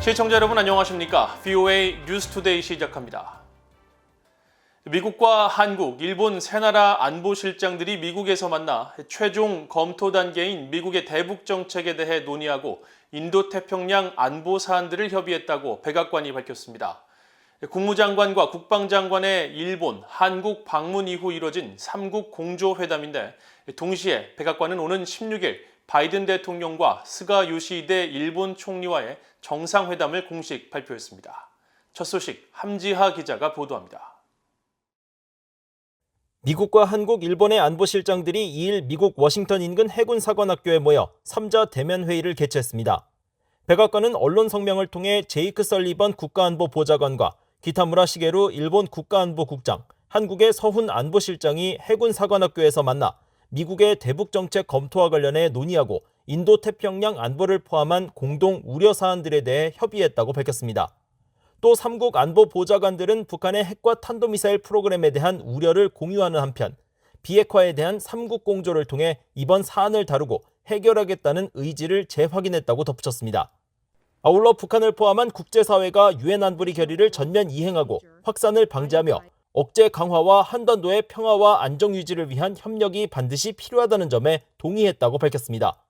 시청자 여러분 안녕하십니까? VOA 뉴스투데이 시작합니다. 미국과 한국, 일본 세 나라 안보실장들이 미국에서 만나 최종 검토 단계인 미국의 대북 정책에 대해 논의하고 인도태평양 안보 사안들을 협의했다고 백악관이 밝혔습니다. 국무장관과 국방장관의 일본, 한국 방문 이후 이뤄진 3국 공조회담인데 동시에 백악관은 오는 16일 바이든 대통령과 스가 요시히데 일본 총리와의 정상회담을 공식 발표했습니다. 첫 소식 함지하 기자가 보도합니다. 미국과 한국, 일본의 안보실장들이 2일 미국 워싱턴 인근 해군사관학교에 모여 3자 대면 회의를 개최했습니다. 백악관은 언론 성명을 통해 제이크 설리번 국가안보보좌관과 기타무라 시게루 일본 국가안보국장, 한국의 서훈 안보실장이 해군사관학교에서 만나 미국의 대북정책 검토와 관련해 논의하고 인도태평양 안보를 포함한 공동 우려 사안들에 대해 협의했다고 밝혔습니다. 또 3국 안보보좌관들은 북한의 핵과 탄도미사일 프로그램에 대한 우려를 공유하는 한편 비핵화에 대한 3국 공조를 통해 이번 사안을 다루고 해결하겠다는 의지를 재확인했다고 덧붙였습니다. 아울러 북한을 포함한 국제사회가 유엔 안보리 결의를 전면 이행하고 확산을 방지하며 억제 강화와 한반도의 평화와 안정 유지를 위한 협력이 반드시 필요하다는 점에 동의했다고 밝혔습니다.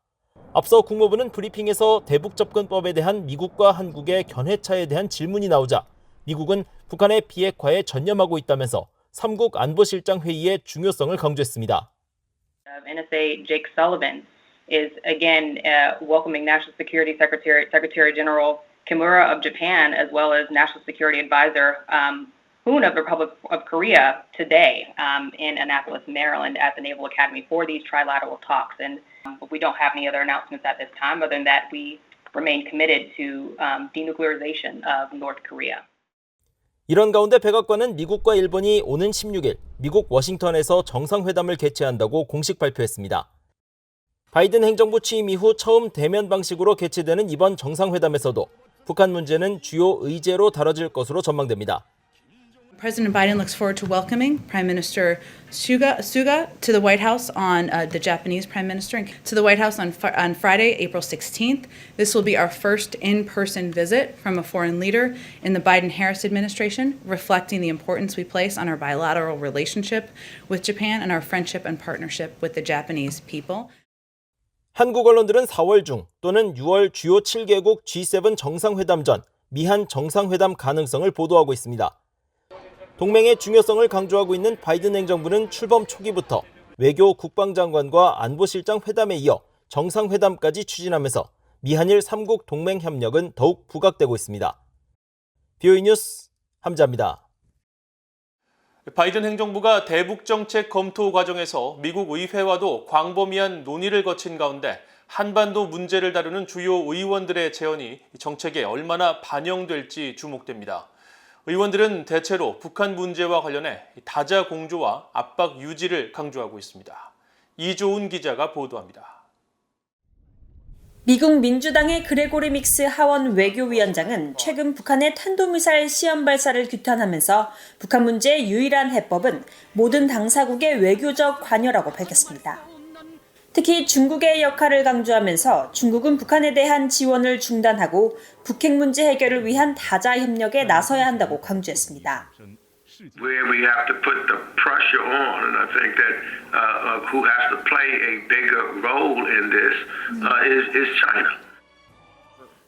앞서 국무부는 브리핑에서 대북접근법에 대한 미국과 한국의 견해차에 대한 질문이 나오자 미국은 북한의 비핵화에 전념하고 있다면서 3국 안보실장 회의의 중요성을 강조했습니다. NSA Jake Sullivan is again welcoming National Security Secretary General Kimura of Japan as well as National Security Advisor Hoon of the Republic of Korea today in Annapolis, Maryland at the Naval Academy for these trilateral talks. And we don't have any other announcements at this time other than that we remain committed to denuclearization of North Korea. 이런 가운데 백악관은 미국과 일본이 오는 16일 미국 워싱턴에서 정상회담을 개최한다고 공식 발표했습니다. 바이든 행정부 취임 이후 처음 대면 방식으로 개최되는 이번 정상회담에서도 북한 문제는 주요 의제로 다뤄질 것으로 전망됩니다. President Biden looks forward to welcoming Prime Minister Suga to the White House on the Japanese Prime Minister to the White House on Friday, April 16th. This will be our first in-person visit from a foreign leader in the Biden-Harris administration, reflecting the importance we place on our bilateral relationship with Japan and our friendship and partnership with the Japanese people. 한국 언론들은 4월 중 또는 6월 주요 7개국 G7 정상회담 전 미한 정상회담 가능성을 보도하고 있습니다. 동맹의 중요성을 강조하고 있는 바이든 행정부는 출범 초기부터 외교 국방장관과 안보실장 회담에 이어 정상회담까지 추진하면서 미한일 3국 동맹 협력은 더욱 부각되고 있습니다. VOA 뉴스 함지하입니다. 바이든 행정부가 대북 정책 검토 과정에서 미국 의회와도 광범위한 논의를 거친 가운데 한반도 문제를 다루는 주요 의원들의 제언이 정책에 얼마나 반영될지 주목됩니다. 의원들은 대체로 북한 문제와 관련해 다자 공조와 압박 유지를 강조하고 있습니다. 이조은 기자가 보도합니다. 미국 민주당의 그레고리 믹스 하원 외교위원장은 최근 북한의 탄도미사일 시험 발사를 규탄하면서 북한 문제의 유일한 해법은 모든 당사국의 외교적 관여라고 밝혔습니다. 특히 중국의 역할을 강조하면서 중국은 북한에 대한 지원을 중단하고 북핵 문제 해결을 위한 다자 협력에 나서야 한다고 강조했습니다. Where we have to put the pressure on, and I think that who has to play a bigger role in this is China.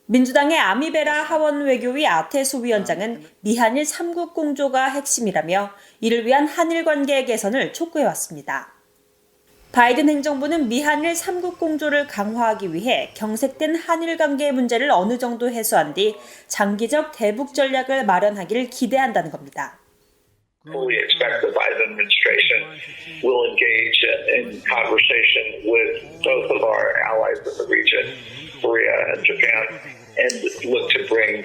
민주당의 아미베라 하원 외교위 아테수 위원장은 미한일 3국 공조가 핵심이라며 이를 위한 한일 관계 개선을 촉구해왔습니다. 바이든 행정부는 미한일 3국 공조를 강화하기 위해 경색된 한일 관계 문제를 어느 정도 해소한 뒤 장기적 대북 전략을 마련하기를 기대한다는 겁니다. We expect the Biden administration will engage in conversation with both of our allies in the region, Korea and Japan, and look to bring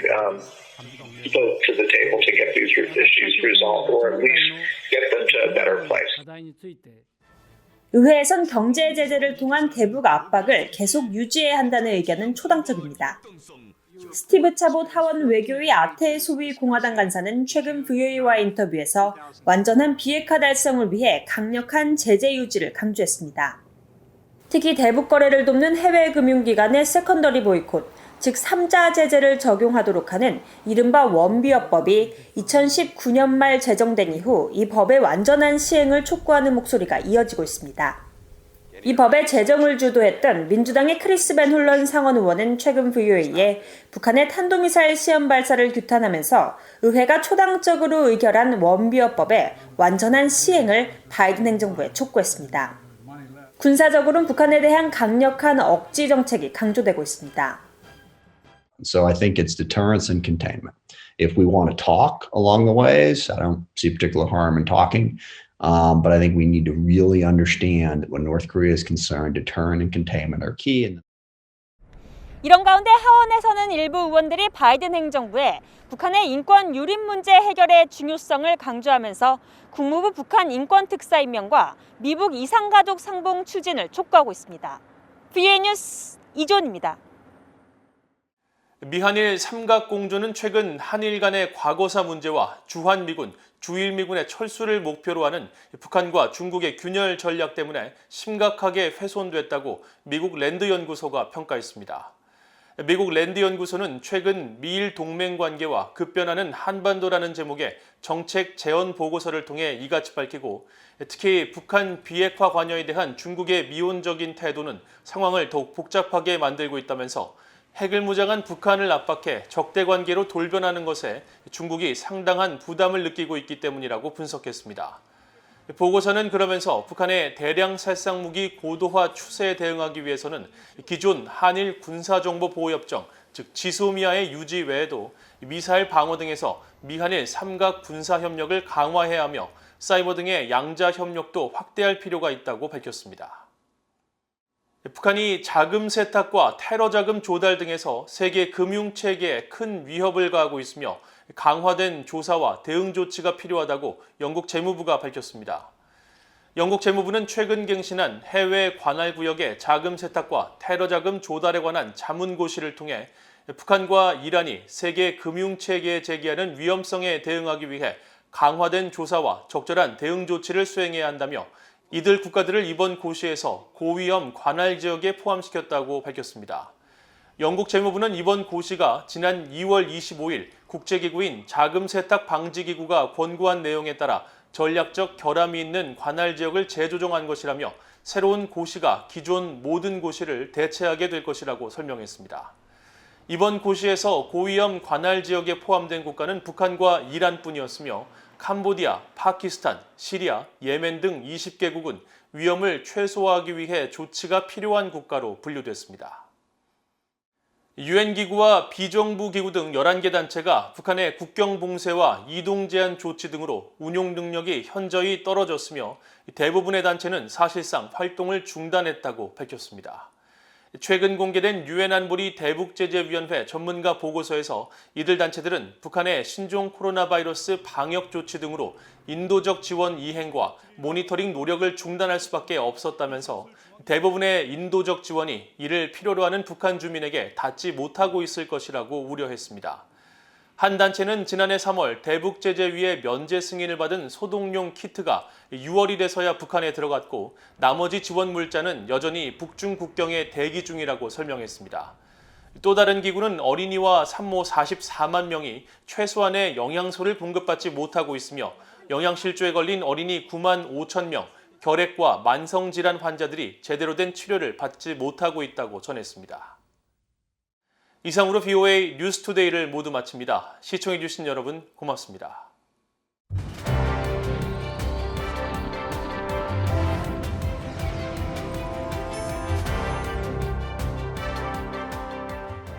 both to the table to get these issues resolved, or at least get them to a better place. 의회에선 경제 제재를 통한 대북 압박을 계속 유지해야 한다는 의견은 초당적입니다. 스티브 차봇 하원 외교위 아태 소위 공화당 간사는 최근 VOA와 인터뷰에서 완전한 비핵화 달성을 위해 강력한 제재 유지를 강조했습니다. 특히 대북 거래를 돕는 해외 금융기관의 세컨더리 보이콧, 즉 3자 제재를 적용하도록 하는 이른바 원비어법이 2019년 말 제정된 이후 이 법의 완전한 시행을 촉구하는 목소리가 이어지고 있습니다. 이 법의 제정을 주도했던 민주당의 크리스 벤 홀런 상원 의원은 최근 VOA에 북한의 탄도미사일 시험 발사를 규탄하면서 의회가 초당적으로 의결한 원비어법의 완전한 시행을 바이든 행정부에 촉구했습니다. 군사적으로는 북한에 대한 강력한 억지 정책이 강조되고 있습니다. So I think it's deterrence and containment. If we want to talk along the ways, I don't see particular harm in talking. But I think we need to really understand that when North Korea is concerned, deterrent and containment are key. 이런 가운데 하원에서는 일부 의원들이 바이든 행정부에 북한의 인권 유린 문제 해결의 중요성을 강조하면서 국무부 북한 인권 특사 임명과 미북 이상가족 상봉 추진을 촉구하고 있습니다. VOA 뉴스 이존입니다. 미한일 삼각공조는 최근 한일 간의 과거사 문제와 주한미군, 주일미군의 철수를 목표로 하는 북한과 중국의 균열 전략 때문에 심각하게 훼손됐다고 미국 랜드연구소가 평가했습니다. 미국 랜드연구소는 최근 미일 동맹 관계와 급변하는 한반도라는 제목의 정책 재원 보고서를 통해 이같이 밝히고, 특히 북한 비핵화 관여에 대한 중국의 미온적인 태도는 상황을 더욱 복잡하게 만들고 있다면서 핵을 무장한 북한을 압박해 적대 관계로 돌변하는 것에 중국이 상당한 부담을 느끼고 있기 때문이라고 분석했습니다. 보고서는 그러면서 북한의 대량 살상무기 고도화 추세에 대응하기 위해서는 기존 한일 군사정보보호협정, 즉 지소미아의 유지 외에도 미사일 방어 등에서 미한일 삼각 군사협력을 강화해야 하며 사이버 등의 양자 협력도 확대할 필요가 있다고 밝혔습니다. 북한이 자금 세탁과 테러 자금 조달 등에서 세계 금융체계에 큰 위협을 가하고 있으며 강화된 조사와 대응 조치가 필요하다고 영국 재무부가 밝혔습니다. 영국 재무부는 최근 갱신한 해외 관할 구역의 자금 세탁과 테러 자금 조달에 관한 자문고시를 통해 북한과 이란이 세계 금융체계에 제기하는 위험성에 대응하기 위해 강화된 조사와 적절한 대응 조치를 수행해야 한다며 이들 국가들을 이번 고시에서 고위험 관할 지역에 포함시켰다고 밝혔습니다. 영국 재무부는 이번 고시가 지난 2월 25일 국제기구인 자금세탁방지기구가 권고한 내용에 따라 전략적 결함이 있는 관할 지역을 재조정한 것이라며 새로운 고시가 기존 모든 고시를 대체하게 될 것이라고 설명했습니다. 이번 고시에서 고위험 관할 지역에 포함된 국가는 북한과 이란뿐이었으며 캄보디아, 파키스탄, 시리아, 예멘 등 20개국은 위험을 최소화하기 위해 조치가 필요한 국가로 분류됐습니다. 유엔기구와 비정부기구 등 11개 단체가 북한의 국경 봉쇄와 이동 제한 조치 등으로 운용 능력이 현저히 떨어졌으며 대부분의 단체는 사실상 활동을 중단했다고 밝혔습니다. 최근 공개된 유엔 안보리 대북제재위원회 전문가 보고서에서 이들 단체들은 북한의 신종 코로나 바이러스 방역 조치 등으로 인도적 지원 이행과 모니터링 노력을 중단할 수밖에 없었다면서 대부분의 인도적 지원이 이를 필요로 하는 북한 주민에게 닿지 못하고 있을 것이라고 우려했습니다. 한 단체는 지난해 3월 대북제재위의 면제 승인을 받은 소독용 키트가 6월이 돼서야 북한에 들어갔고 나머지 지원 물자는 여전히 북중 국경에 대기 중이라고 설명했습니다. 또 다른 기구는 어린이와 산모 44만 명이 최소한의 영양소를 공급받지 못하고 있으며 영양실조에 걸린 어린이 9만 5천 명, 결핵과 만성질환 환자들이 제대로 된 치료를 받지 못하고 있다고 전했습니다. 이상으로 VOA 뉴스투데이를 모두 마칩니다. 시청해주신 여러분 고맙습니다.